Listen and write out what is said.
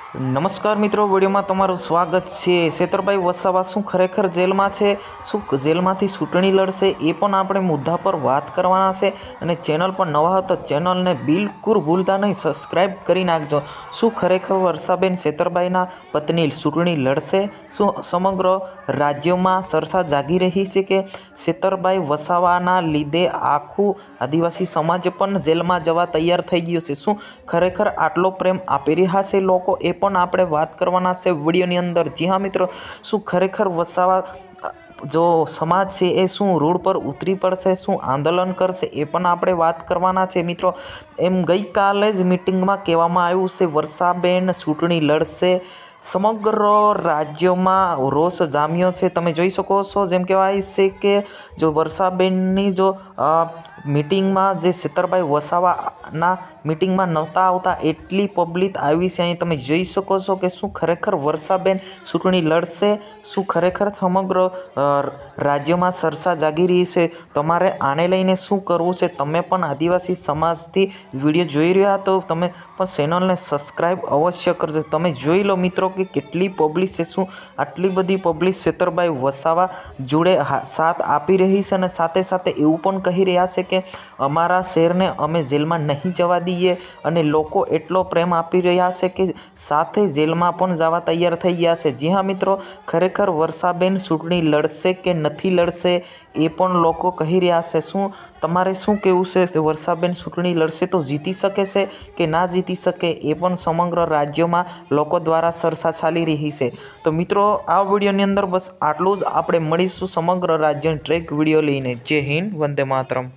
નમસ્કાર મિત્રો, વિડીયોમાં તમારું સ્વાગત છે। સેતરભાઈ વસાવા શું ખરેખર જેલમાં છે? શું જેલમાંથી ચૂંટણી લડશે? એ પણ આપણે મુદ્દા પર વાત કરવાના છે। અને ચેનલ પર નવા હો તો ચેનલને બિલકુલ ભૂલતા નહીં, સબસ્ક્રાઈબ કરી નાખજો। શું ખરેખર વર્ષાબેન સેતરભાઈના પત્ની ચૂંટણી લડશે? શું સમગ્ર રાજ્યમાં ચર્ચા જાગી રહી છે કે સેતરભાઈ વસાવાના લીધે આખું આદિવાસી સમાજ પણ જેલમાં જવા તૈયાર થઈ ગયું છે? શું ખરેખર આટલો પ્રેમ આપી રહ્યા છે લોકો? એ પણ આપણે વાત કરવાના છે વિડીયોની અંદર। જી હા મિત્રો, શું ખરેખર વસાવા જો સમાજ છે એ શું રોડ પર ઉતરી પડશે? શું આંદોલન કરશે? એ પણ આપણે વાત કરવાના છે મિત્રો। એમ ગઈકાલે જ મિટિંગમાં કહેવામાં આવ્યું છે વર્ષાબેન ચૂંટણી લડશે। સમગ્ર રાજ્યમાં રોષ જામ્યો છે, તમે જોઈ શકો છો। જેમ કહેવાય છે કે જો વર્ષાબેનની જો મિટિંગમાં જે સેતરભાઈ વસાવાના મિટિંગમાં નહોતા આવતા એટલી પબ્લિક આવી છે, અહીં તમે જોઈ શકો છો કે શું ખરેખર વર્ષાબેન ચૂંટણી લડશે? શું ખરેખર સમગ્ર રાજ્યમાં ચર્ચા જાગી રહી છે? તમારે આને લઈને શું કરવું છે? તમે પણ આદિવાસી સમાજથી વિડીયો જોઈ રહ્યા તો તમે પણ ચેનલને સબસ્ક્રાઈબ અવશ્ય કરજો। તમે જોઈ લો મિત્રો કે કેટલી પબ્લિક છે, શું આટલી બધી પબ્લિક સેતરભાઈ વસાવા જોડે સાથ આપી રહી છે અને સાથે સાથે એવું પણ કહી રહ્યા છે કે અમારા શહેરને અમે જેલમાં નહીં જવા દઈએ। અને લોકો એટલો પ્રેમ આપી રહ્યા છે કે સાથે જેલમાં પણ જવા તૈયાર થઈ ગયા છે। જી હા મિત્રો, ખરેખર વર્ષાબેન ચૂંટણી લડશે કે નથી લડશે એ પણ લોકો કહી રહ્યા છે। શું તમારે શું કહેવું છે? વર્ષાબેન ચૂંટણી લડશે તો જીતી શકે છે કે ના જીતી શકે? એ પણ સમગ્ર રાજ્યોમાં લોકો દ્વારા ચર્ચા ચાલી રહી છે। તો મિત્રો, આ વિડીયોની અંદર બસ આટલું જ। આપણે મળીશું સમગ્ર રાજ્યની ટ્રેક વિડીયો લઈને। જય હિન્દ, વંદે માતરમ।